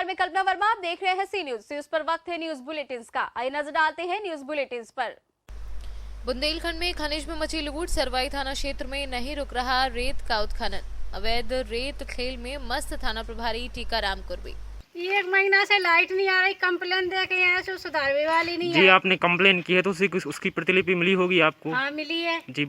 मैं कल्पना वर्मा, आप देख रहे हैं सी न्यूज पर वक्त है न्यूज बुलेटिन्स का। आइए नजर डालते हैं न्यूज बुलेटिन्स पर। बुंदेलखंड में खनिज में मची लूट। सरवाई थाना क्षेत्र में नहीं रुक रहा रेत का उत्खनन। अवैध रेत खेल में मस्त थाना प्रभारी टीकाराम कुर्बी। 1 महीना से लाइट नहीं आ रही, कंप्लेन दे के यहाँ से सुधारने वाली नहीं जी है। आपने कंप्लेन की है तो उसकी प्रतिलिपि मिली होगी आपको? हाँ मिली है जी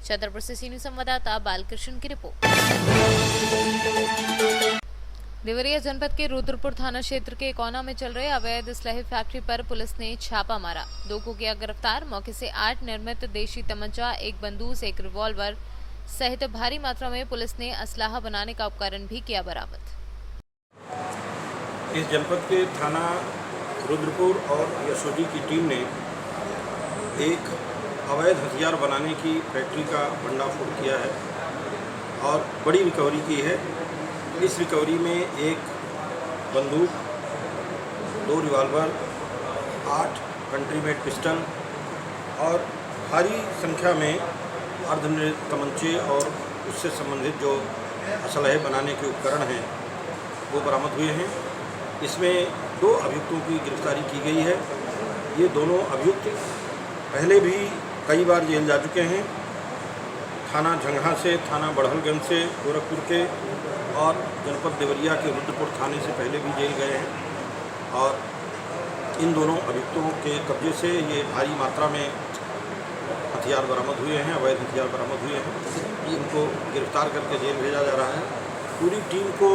छतरपुर से सीनियर संवाददाता बालकृष्ण की रिपोर्ट। देवरिया जनपद के रुद्रपुर थाना क्षेत्र के कोना में चल रहे अवैध स्लह फैक्ट्री पर पुलिस ने छापा मारा। 2 को किया गिरफ्तार। मौके से 8 निर्मित देशी तमंचा, 1 बंदूक, 1 रिवॉल्वर सहित भारी मात्रा में पुलिस ने असलाहा बनाने का उपकरण भी किया बरामद। इस जनपद के थाना रुद्रपुर और यशोजी की टीम ने एक अवैध हथियार बनाने की फैक्ट्री का भंडाफोड़ किया है और बड़ी रिकवरी की है। इस रिकवरी में 1 बंदूक, 2 रिवॉल्वर, 8 कंट्री मेड पिस्टल और भारी संख्या में अर्धनिर्मित तमंचे और उससे संबंधित जो असलहे बनाने के उपकरण हैं वो बरामद हुए हैं। इसमें 2 अभियुक्तों की गिरफ्तारी की गई है। ये दोनों अभियुक्त पहले भी कई बार जेल जा चुके हैं। थाना झंगहा से, थाना बढ़लगंज से, गोरखपुर के और जनपद देवरिया के रुद्रपुर थाने से पहले भी जेल गए हैं और इन दोनों अभियुक्तों के कब्जे से ये भारी मात्रा में हथियार बरामद हुए हैं, अवैध हथियार बरामद हुए हैं। इनको गिरफ्तार करके जेल भेजा जा रहा है। पूरी टीम को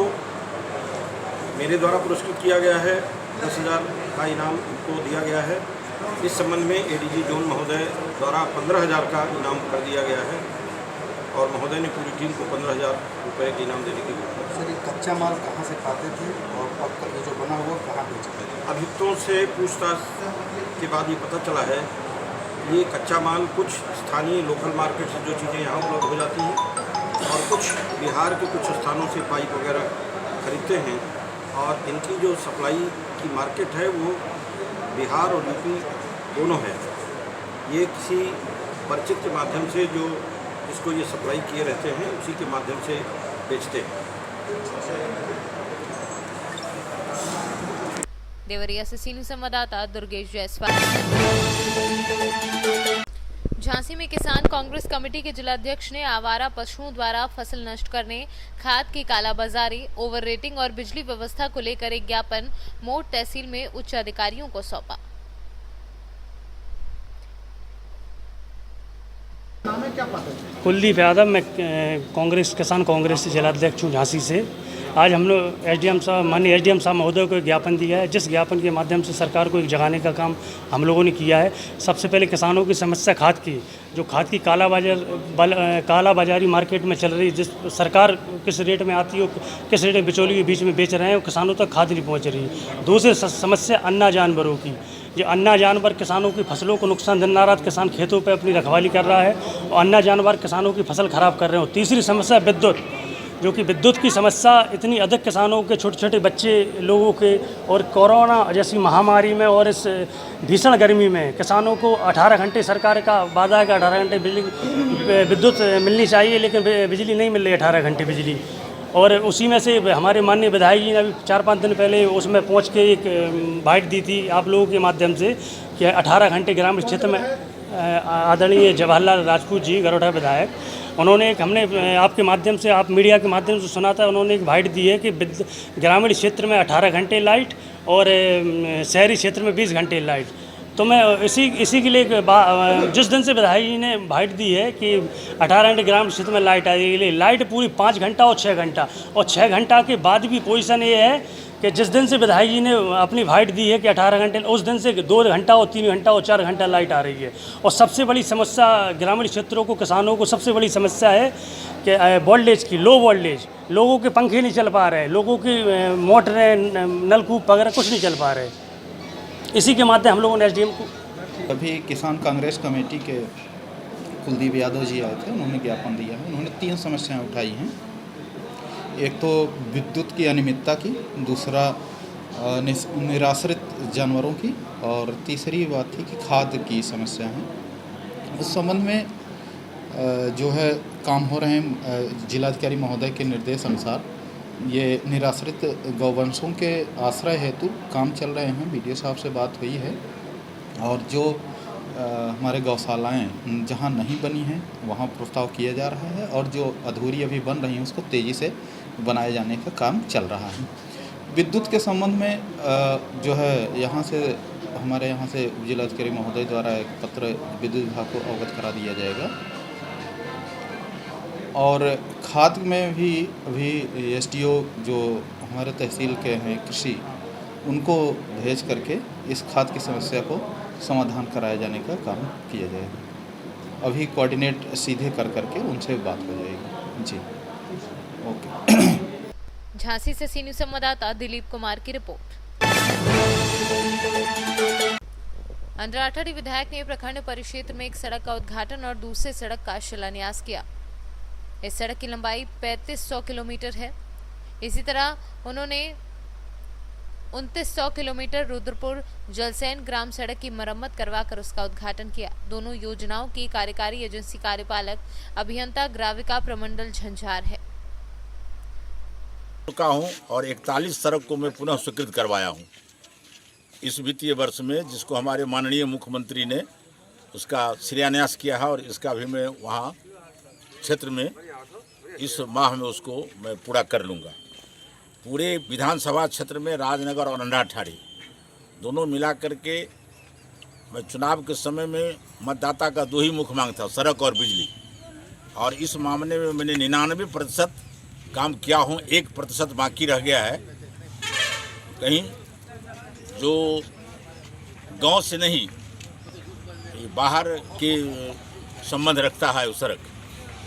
मेरे द्वारा पुरस्कृत किया गया है। 10,000 का इनाम इनको दिया गया है। इस संबंध में एडीजी जोन महोदय द्वारा 15,000 का इनाम कर दिया गया है और महोदय ने पूरी टीम को 15,000 रुपये के इनाम देने की घोषणा की। सर, ये कच्चा माल कहाँ से खाते थे और अब ये जो बना हुआ कहाँ बेचते थे? अभियुक्तों से पूछताछ के बाद ये पता चला है ये कच्चा माल कुछ स्थानीय लोकल मार्केट से जो चीज़ें यहाँ उपलब्ध हो जाती हैं और कुछ बिहार के कुछ स्थानों से पाइप वगैरह खरीदते हैं और इनकी जो सप्लाई की मार्केट है वो बिहार और यूपी दोनों है। ये किसी परिचित के माध्यम से जो इसको ये सप्लाई किए रहते हैं उसी के माध्यम से बेचते हैं। देवरिया से सीनियर संवाददाता दुर्गेश जायसवाल। झांसी में किसान कांग्रेस कमेटी के जिलाध्यक्ष ने आवारा पशुओं द्वारा फसल नष्ट करने, खाद की कालाबाजारी, ओवर रेटिंग और बिजली व्यवस्था को लेकर एक ज्ञापन मोट तहसील में उच्च अधिकारियों को सौंपा। कुलदीप यादव, मैं कांग्रेस किसान कांग्रेस जिलाध्यक्ष हूँ झांसी से। आज हम लोग एसडीएम साहब, माननीय एसडीएम साहब महोदय को एक ज्ञापन दिया है, जिस ज्ञापन के माध्यम से सरकार को एक जगाने का काम हम लोगों ने किया है। सबसे पहले किसानों की समस्या खाद की, जो खाद की कालाबाजारी मार्केट में चल रही, जिस सरकार किस रेट में आती है, किस रेट में बिचौली के बीच में बेच रहे हैं, किसानों तक खाद नहीं पहुँच रही। दूसरी समस्या अन्ना जानवरों की, जो अन्ना जानवर किसानों की फसलों को नुकसान, दिन रात किसान खेतों पर अपनी रखवाली कर रहा है और अन्ना जानवर किसानों की फसल खराब कर रहे हो। तीसरी समस्या विद्युत, जो कि विद्युत की समस्या इतनी अधिक किसानों के, छोटे छोटे बच्चे लोगों के, और कोरोना जैसी महामारी में और इस भीषण गर्मी में किसानों को 18 घंटे सरकार का वादा है कि 18 घंटे विद्युत मिलनी चाहिए, लेकिन बिजली नहीं मिल रही 18 घंटे बिजली। और उसी में से हमारे माननीय विधायक जी ने अभी 4-5 दिन पहले उसमें पहुंच के एक बाइट दी थी आप लोगों के माध्यम से कि 18 घंटे ग्रामीण क्षेत्र में आदरणीय जवाहरलाल राजपूत जी, गरोठा विधायक, उन्होंने एक, हमने आपके माध्यम से, आप मीडिया के माध्यम से सुना था, उन्होंने एक बाइट दी है कि ग्रामीण क्षेत्र में 18 घंटे लाइट और शहरी क्षेत्र में 20 घंटे लाइट। तो मैं इसी के लिए जिस दिन से विधायक जी ने बाइट दी है कि 18 घंटे ग्रामीण क्षेत्र में लाइट आएगी, लाइट पूरी 5 घंटा और 6 घंटा, और 6 घंटा के बाद भी पोजीशन ये है कि जिस दिन से विधायक जी ने अपनी बाइट दी है कि 18 घंटे, उस दिन से 2 घंटा और 3 घंटा और 4 घंटा लाइट आ रही है। और सबसे बड़ी समस्या ग्रामीण क्षेत्रों को, किसानों को सबसे बड़ी समस्या है कि वोल्टेज की, लो वोल्टेज, लोगों के पंखे नहीं चल पा रहे, लोगों की मोटरें, नलकूप वगैरह कुछ नहीं चल पा रहे। इसी के माध्यम हम लोगों ने एसडीएम को, अभी किसान कांग्रेस कमेटी के कुलदीप यादव जी आए थे, उन्होंने ज्ञापन दिया है। उन्होंने 3 समस्याएं उठाई हैं। एक तो विद्युत की अनियमितता की, दूसरा निराश्रित जानवरों की, और तीसरी बात थी कि खाद की समस्या है। उस संबंध में जो है काम हो रहे हैं जिलाधिकारी महोदय के निर्देश अनुसार ये निराश्रित गौवंशों के आश्रय हेतु काम चल रहे हैं। बीडीओ साहब से बात हुई है और जो हमारे गौशालाएँ जहाँ नहीं बनी हैं वहाँ प्रस्ताव किया जा रहा है और जो अधूरी अभी बन रही हैं उसको तेज़ी से बनाए जाने का काम चल रहा है। विद्युत के संबंध में जो है हमारे यहाँ से जिलाधिकारी महोदय द्वारा एक पत्र विद्युत विभाग को अवगत करा दिया जाएगा और खाद में भी अभी एसडीओ जो हमारे तहसील के हैं कृषि उनको भेज करके इस खाद की समस्या को समाधान कराए जाने का काम किया जाएगा। अभी कोऑर्डिनेट सीधे कर करके उनसे बात हो जाएगी। जी ओके। झांसी से सी न्यूज़ संवाददाता दिलीप कुमार की रिपोर्ट। अंडराठाड़ी विधायक ने प्रखंड परिक्षेत्र में एक सड़क का उद्घाटन और दूसरे सड़क का शिलान्यास किया। इस सड़क की लंबाई 3500 किलोमीटर है। इसी तरह उन्होंने 2900 किलोमीटर रुद्रपुर जलसैन ग्राम सड़क की मरम्मत करवाकर उसका उद्घाटन किया। दोनों योजनाओं की कार्यकारी एजेंसी कार्यपालक अभियंता ग्राविका प्रमंडल झंझार है। चुका हूं और 41 सड़क को मैं पुनः स्वीकृत करवाया हूं इस वित्तीय वर्ष में, जिसको हमारे माननीय मुख्यमंत्री ने उसका शिलान्यास किया है और इसका भी मैं वहां क्षेत्र में इस माह में उसको मैं पूरा कर लूँगा। पूरे विधानसभा क्षेत्र में राजनगर और अंडराठाड़ी दोनों मिला करके मैं चुनाव के समय में मतदाता का 2 ही मुख्य मांग था, सड़क और बिजली, और इस मामले में मैंने 99% काम किया हूँ। 1% बाकी रह गया है। कहीं जो गांव से नहीं बाहर के संबंध रखता है वो सड़क,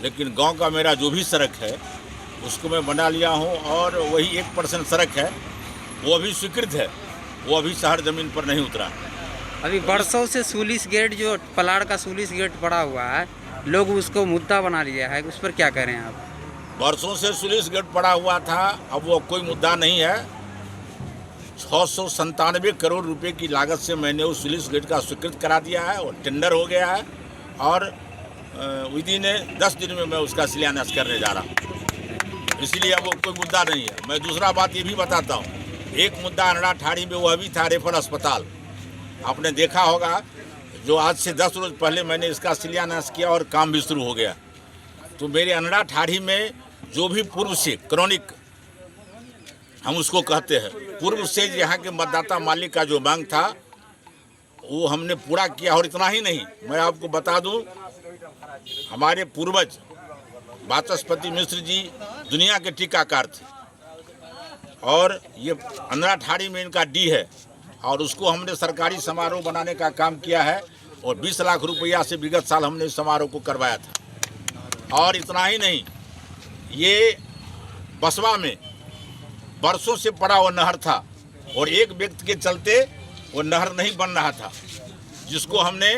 लेकिन गांव का मेरा जो भी सड़क है उसको मैं बना लिया हूं और वही 1% सड़क है वो अभी स्वीकृत है, वो अभी शहर ज़मीन पर नहीं उतरा। अभी बरसों से सुलिस गेट, जो पलाड़ का सुलिस गेट पड़ा हुआ है, लोग उसको मुद्दा बना लिया है, उस पर क्या करें आप? बरसों से सुलिस गेट पड़ा हुआ था, अब वो कोई मुद्दा नहीं है। 697 करोड़ रुपए की लागत से मैंने उस सुलिस गेट का स्वीकृत करा दिया है और टेंडर हो गया है और विधि ने 10 दिन में मैं उसका शिलान्यास करने जा रहा हूँ। इसलिए अब वो कोई मुद्दा नहीं है। मैं दूसरा बात ये भी बताता हूँ, एक मुद्दा अंडराठाड़ी में वह भी था रेफर अस्पताल। आपने देखा होगा जो आज से 10 रोज पहले मैंने इसका शिलान्यास किया और काम भी शुरू हो गया। तो मेरे अंडराठाड़ी में जो भी पूर्व से क्रॉनिक हम उसको कहते हैं, पूर्व से यहाँ के मतदाता मालिक का जो मांग था वो हमने पूरा किया। और इतना ही नहीं, मैं आपको बता दूं, हमारे पूर्वज वाचस्पति मिश्र जी दुनिया के टीकाकार थे और ये अंडराठाड़ी में इनका डी है और उसको हमने सरकारी समारोह बनाने का काम किया है और 20 लाख रुपया से विगत साल हमने इस समारोह को करवाया था। और इतना ही नहीं, ये बसवा में बरसों से पड़ा वो नहर था और एक व्यक्ति के चलते वो नहर नहीं बन रहा था, जिसको हमने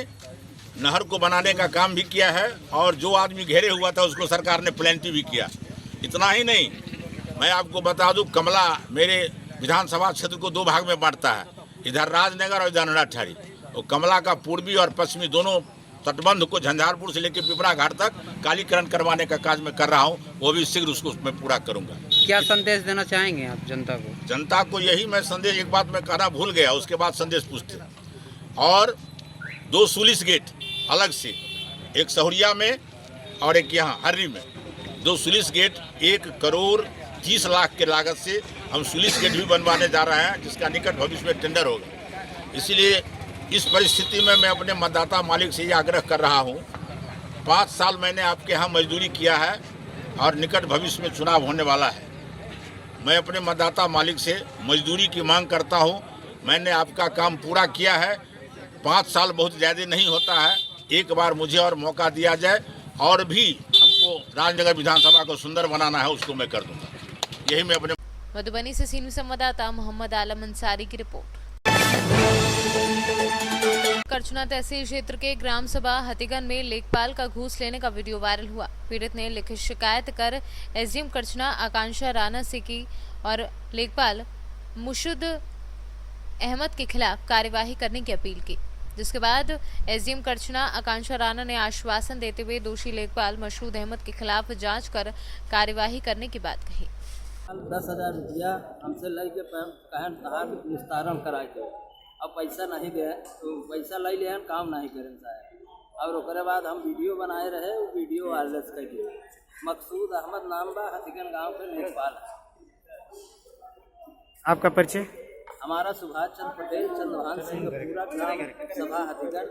नहर को बनाने का काम भी किया है और जो आदमी घेरे हुआ था उसको सरकार ने प्लांटी भी किया। इतना ही नहीं, मैं आपको बता दूं, कमला मेरे विधानसभा क्षेत्र को 2 भाग में बांटता है, इधर राजनगर और इधर अंडराठाड़ी। तो कमला का पूर्वी और पश्चिमी दोनों तटबंध को झंझारपुर से लेकर पिपरा घाट तक कालीकरण करवाने का काज मैं कर रहा हूँ, वो भी शीघ्र उसको मैं पूरा करूँगा। क्या संदेश देना चाहेंगे आप जनता को? जनता को यही मैं संदेश, एक बात मैं कहना भूल गया, उसके बाद संदेश पूछते। और 2 सुलिस गेट अलग से, एक सहुरिया में और एक यहाँ हर्री में, 2 सुलिस गेट 1 करोड़ 30 लाख के लागत से हम सुलिस गेट भी बनवाने जा रहे हैं, जिसका निकट भविष्य में टेंडर होगा। इसलिए इस परिस्थिति में मैं अपने मतदाता मालिक से ये आग्रह कर रहा हूँ, 5 साल मैंने आपके यहाँ मजदूरी किया है और निकट भविष्य में चुनाव होने वाला है। मैं अपने मतदाता मालिक से मजदूरी की मांग करता हूँ। मैंने आपका काम पूरा किया है, 5 साल बहुत ज़्यादा नहीं होता है, एक बार मुझे और मौका दिया जाए और भी हमको राजनगर विधानसभा को सुंदर बनाना है, उसको मैं कर दूँगा। यही मैं अपने मधुबनी से सी न्यूज़ संवाददाता मोहम्मद आलम अंसारी की रिपोर्ट। करछना तहसील क्षेत्र के ग्राम सभा हतिगन में लेखपाल का घूस लेने का वीडियो वायरल हुआ। पीड़ित ने लिखित शिकायत कर एसडीएम करछना आकांक्षा राणा से की और लेखपाल मुशुद अहमद के खिलाफ कार्यवाही करने की अपील की, जिसके बाद एसडीएम करछना आकांक्षा राणा ने आश्वासन देते हुए दोषी लेखपाल मशूद अहमद के खिलाफ जांच कर कार्यवाही करने की बात कही। 10,000 रुपया हमसे लेके कहन तहार निस्तारण कराए थे। अब पैसा नहीं गए तो पैसा ले लिया काम नहीं करें साहब। और ओकरे बाद हम वीडियो बनाए रहे, वो वीडियो वायरलेस कर दिए। मकसूद अहमद नाम बा, हथिगन गांव के लेखपाल है। आपका परिचय? हमारा सुभाष चंद्र पटेल, चंद्रभान सिंह, पूरा ग्राम सभा हथिगन,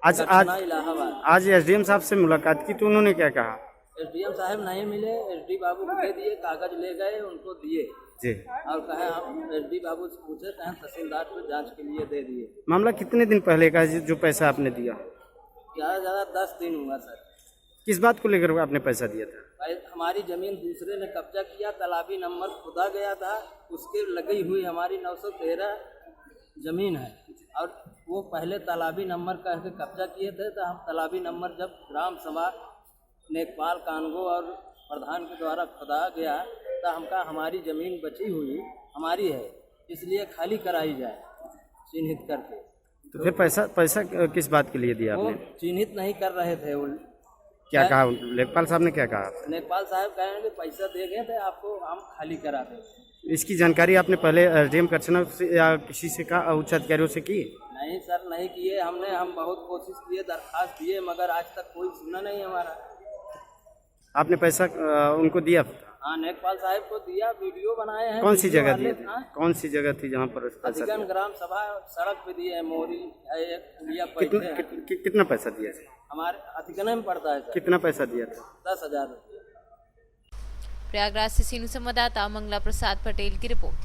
आज इलाहाबाद। आज एसडीएम साहब से मुलाकात की तो उन्होंने क्या कहा? एसडीएम साहब नहीं मिले, एसडी बाबू को दे दिए, कागज ले गए, उनको दिए जी। और कहे हम एसडी बाबू से पूछे, कहें तहसीलदार को जांच के लिए दे दिए। मामला कितने दिन पहले का है जो पैसा आपने दिया? ज़्यादा ज़्यादा 10 दिन हुआ सर। किस बात को लेकर आपने पैसा दिया था? हमारी जमीन दूसरे ने कब्जा किया, तालाबी नंबर खुदा गया था, उसके लगी हुई हमारी 913 जमीन है और वो पहले तालाबी नंबर कह के कब्जा किए थे। तो हम तालाबी नंबर जब ग्राम सभा नेकपाल कानगो और प्रधान के द्वारा खुदा गया तो हमका हमारी ज़मीन बची हुई हमारी है, इसलिए खाली कराई जाए चिन्हित करके। तो फिर पैसा किस बात के लिए दिया वो आपने? चिन्हित नहीं कर रहे थे। वो क्या कहा लेखपाल साहब ने? क्या कहा? लेखपाल साहब कहेंगे पैसा देंगे तो आपको हम खाली करा देंगे। इसकी जानकारी आपने पहले एसडीएम करछना से या किसी से कहा, उच्च अधिकारियों से की? नहीं सर, नहीं किए हमने। हम बहुत कोशिश किए, दरखास्त दिए, मगर आज तक कोई सुना नहीं हमारा। आपने पैसा उनको दिया? हाँ, नेकपाल साहब को दिया, वीडियो बनाए हैं। कौन सी जगह दिए? हाँ? कौन सी जगह थी जहाँ पर पैसा हथिगन दिया? ग्राम सभा सड़क पे दिए है, मोरी है, एक पुलिया कितना पैसा दिया? हमारे हथिगन में पड़ता है सर। कितना पैसा दिया था? 10,000 रुपये। प्रयागराज से सीनू संवाददाता मंगला प्रसाद पटेल की रिपोर्ट।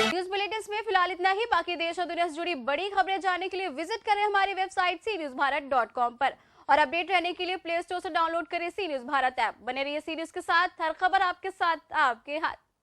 न्यूज बुलेटिन में फिलहाल इतना ही। बाकी देश और दुनिया से जुड़ी बड़ी खबरें जानने के लिए विजिट करें हमारी वेबसाइट cnewsbharat.com पर और अपडेट रहने के लिए प्ले स्टोर से डाउनलोड करें सी न्यूज भारत ऐप। बने रहिए सी न्यूज के साथ, हर खबर आपके साथ, आपके हाथ।